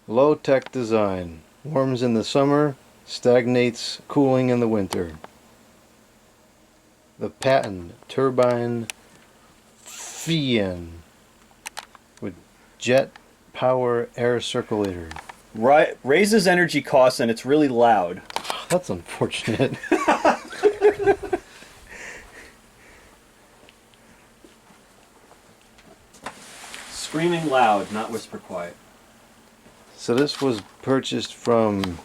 Low-tech design. Warms in the summer, stagnates cooling in the winter. The Patton Turbine Fan with Jet Power Air Circulator. Right, raises energy costs and it's really loud. That's unfortunate. Screaming loud, not whisper quiet. So this was purchased from...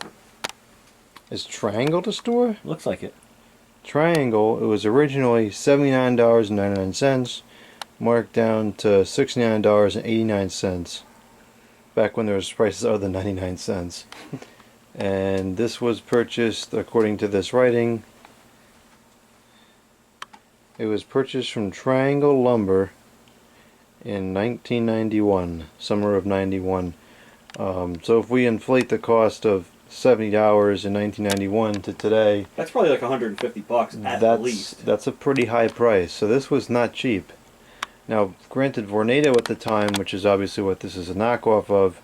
Is Triangle the store? Looks like it. Triangle. It was originally $79.99, marked down to $69.89. Back when there was prices other than 99 cents. And this was purchased, according to this writing, it was purchased from Triangle Lumber in 1991, summer of 91. So if we inflate the cost of $70 in 1991 to today, That's probably like 150 bucks at least. That's a pretty high price. So this was not cheap. Now, granted, Vornado at the time, which is obviously what this is a knockoff of,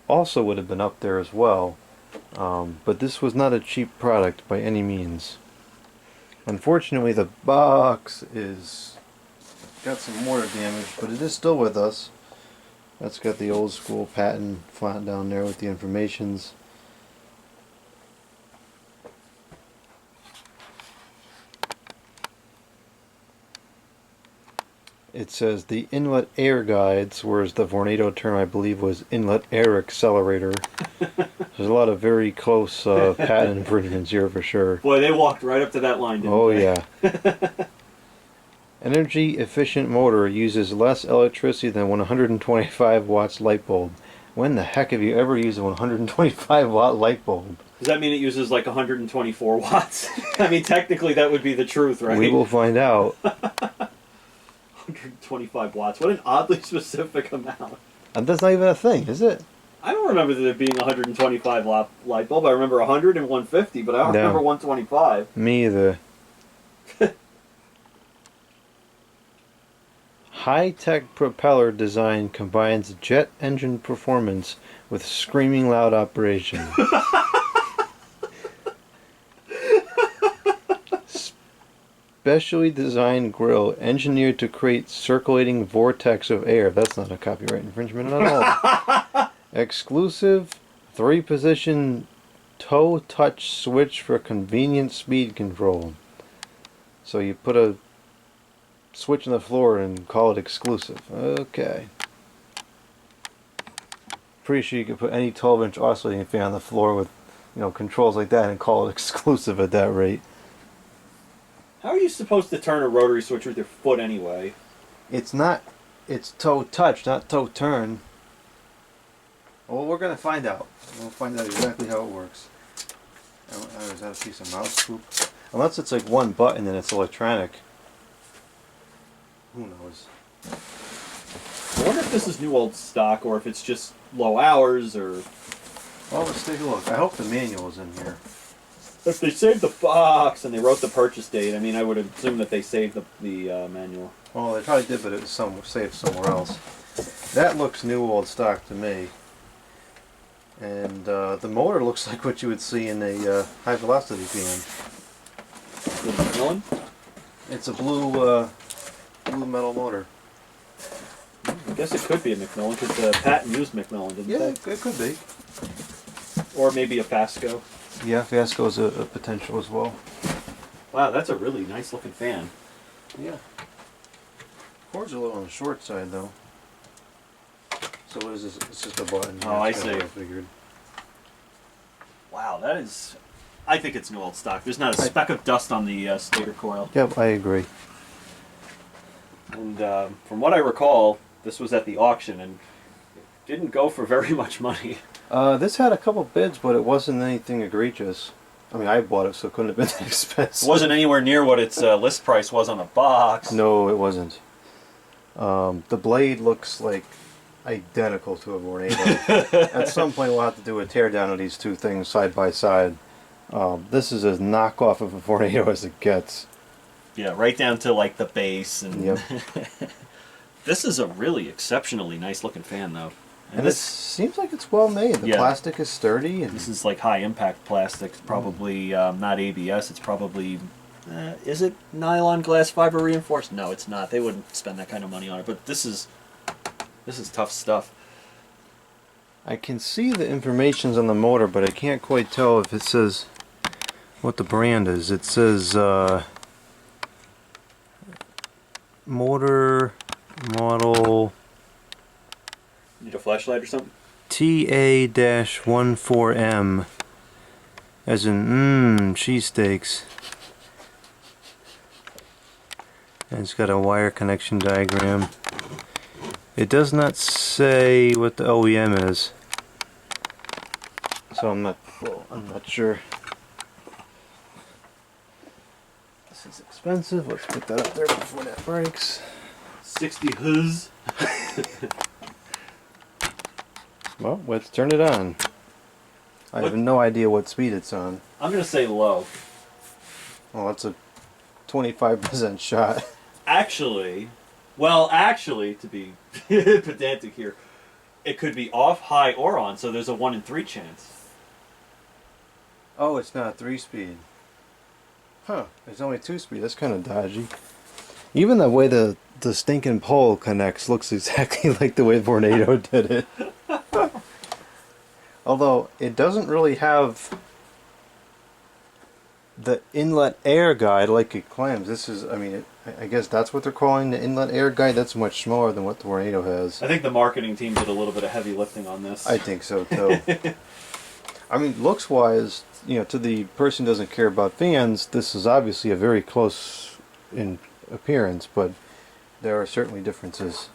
also would have been up there as well. But this was not a cheap product by any means. Unfortunately, the box is got some mortar damage, but it is still with us. That's got the old school Patton font down there with the informations. It says the inlet air guides, whereas the Vornado term I believe was inlet air accelerator. There's a lot of very close patent infringements here for sure. Boy, they walked right up to that line, didn't they? Yeah. Energy efficient motor uses less electricity than 125 watts light bulb. When the heck have you ever used a 125 watt light bulb? Does that mean it uses like 124 watts? I mean, technically that would be the truth, right? We will find out. 125 watts. What an oddly specific amount. And that's not even a thing, is it? I don't remember there being a 125 watt light bulb. I remember 100 and 150, but I don't remember 125. Me either. High-tech propeller design combines jet engine performance with screaming loud operation. Specially designed grill engineered to create circulating vortex of air. That's not a copyright infringement at all. Exclusive 3-position toe touch switch for convenient speed control. So you put a switch on the floor and call it exclusive. Okay. Pretty sure you could put any 12-inch oscillating fan on the floor with, controls like that and call it exclusive at that rate. How are you supposed to turn a rotary switch with your foot anyway? It's toe touch, not toe turn. Well, we're going to find out. We'll find out exactly how it works. Is that a piece of mouse poop? Unless it's like one button and it's electronic. Who knows? I wonder if this is new old stock or if it's just low hours or... Well, let's take a look. I hope the manual is in here. If they saved the box and they wrote the purchase date, I mean, I would assume that they saved the manual. Well, they probably did, but it was saved somewhere else. That looks new old stock to me. And the motor looks like what you would see in a high velocity fan. The Macmillan? It's a blue metal motor. I guess it could be a Macmillan because Patton used Macmillan, didn't they? Yeah, it could be. Or maybe a Fasco. Yeah, Fasco's a potential as well. Wow, that's a really nice looking fan. Yeah. Cord's a little on the short side though. So what is this? It's just a button. Oh, I see. I figured. Wow, that is... I think it's new old stock. There's not a speck of dust on the stator coil. Yep, I agree. And from what I recall, this was at the auction and it didn't go for very much money. This had a couple bids, but it wasn't anything egregious. I mean, I bought it, so it couldn't have been that expensive. It wasn't anywhere near what its list price was on the box. No, it wasn't. The blade looks like identical to a Vornado. At some point, we'll have to do a teardown of these two things side by side. This is as knockoff of a Vornado as it gets. Yeah, right down to like the base. And yep. This is a really exceptionally nice looking fan, though. And it seems like it's well made. The plastic is sturdy. And this is like high impact plastic. It's probably not ABS. It's probably, is it nylon glass fiber reinforced? No, it's not. They wouldn't spend that kind of money on it. But this is tough stuff. I can see the information's on the motor, but I can't quite tell if it says what the brand is. It says motor model Need a flashlight or something? TA-14M, as in cheesesteaks. And it's got a wire connection diagram. It does not say what the OEM is, so I'm not sure. This is expensive. Let's put that up there before that breaks. 60 huz. Well, let's turn it on. I have no idea what speed it's on. I'm gonna say low. Well, that's a 25% shot. Actually, to be pedantic here, it could be off, high, or on, so there's a 1 in 3 chance. Oh, it's not 3-speed. Huh, there's only 2-speed. That's kind of dodgy. Even the way the stinking pole connects looks exactly like the way Vornado did it. Although, it doesn't really have the inlet air guide like it claims. This is, I mean, I guess that's what they're calling the inlet air guide. That's much smaller than what the Vornado has. I think the marketing team did a little bit of heavy lifting on this. I think so too. I mean, looks wise, you know, to the person who doesn't care about fans, this is obviously a very close in appearance, but there are certainly differences.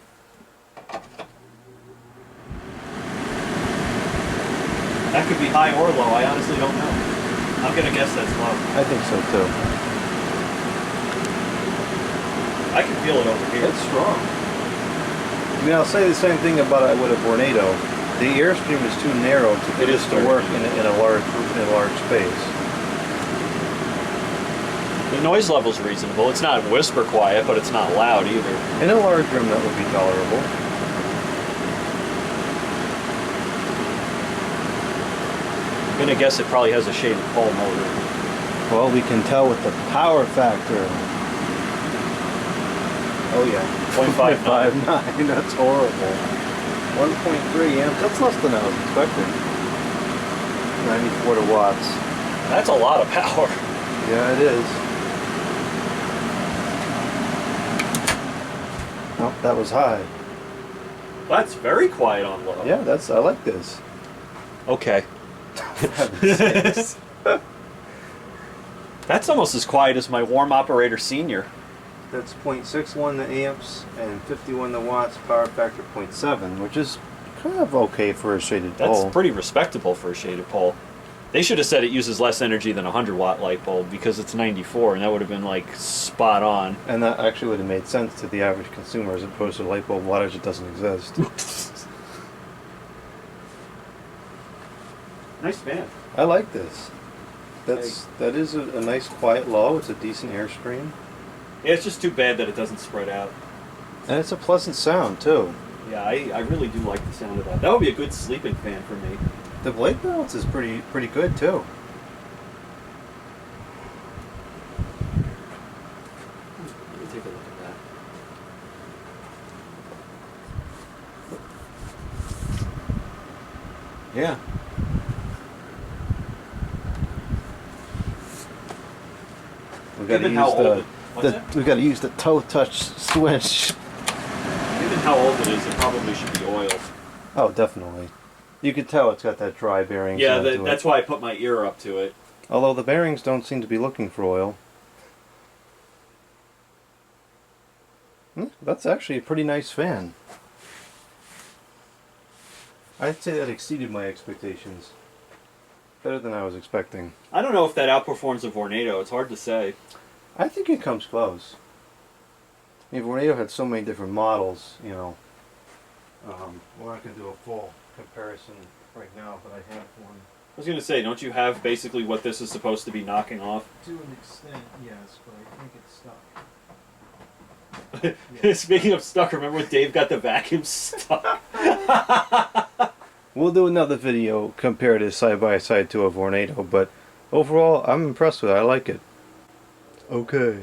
That could be high or low. I honestly don't know. I'm gonna guess that's low. I think so too. I can feel it over here. It's strong. I mean, I'll say the same thing about it with a Vornado. The airstream is too narrow to It is to work in a large space. The noise level's reasonable. It's not whisper quiet, but it's not loud either. In a large room, that would be tolerable. I'm gonna guess it probably has a shaded pole motor. Well, we can tell with the power factor. Oh yeah, 0.59. That's horrible. 1.3 amps. That's less than I was expecting. 94 watts. That's a lot of power. Yeah, it is. Oh, that was high. That's very quiet on low. Yeah, I like this. Okay. That's almost as quiet as my warm operator senior. That's 0.61 the amps and 51 the watts, power factor 0.7, which is kind of okay for a shaded pole. That's pretty respectable for a shaded pole. They should have said it uses less energy than a 100-watt light bulb because it's 94, and that would have been like spot on. And that actually would have made sense to the average consumer as opposed to light bulb wattage that doesn't exist. Nice fan. I like this. That is a nice quiet low. It's a decent airstream. Yeah, it's just too bad that it doesn't spread out. And it's a pleasant sound too. Yeah, I really do like the sound of that. That would be a good sleeping fan for me. The blade balance is pretty good too. Let me take a look at that. Yeah. We got to Given how old we got to use the toe touch switch. Given how old it is, it probably should be oiled. Oh, definitely. You could tell it's got that dry bearing. Yeah, that's why I put my ear up to it. Although the bearings don't seem to be looking for oil. That's actually a pretty nice fan. I'd say that exceeded my expectations. Better than I was expecting. I don't know if that outperforms a Vornado. It's hard to say. I think it comes close. I mean, Vornado had so many different models, you know. We're not going to do a full comparison right now, but I have one. I was going to say, don't you have basically what this is supposed to be knocking off? To an extent, yes, but I think it's stuck. Speaking of stuck, remember when Dave got the vacuum stuck? We'll do another video compare this side by side to a Vornado, but overall I'm impressed with it. I like it. Okay.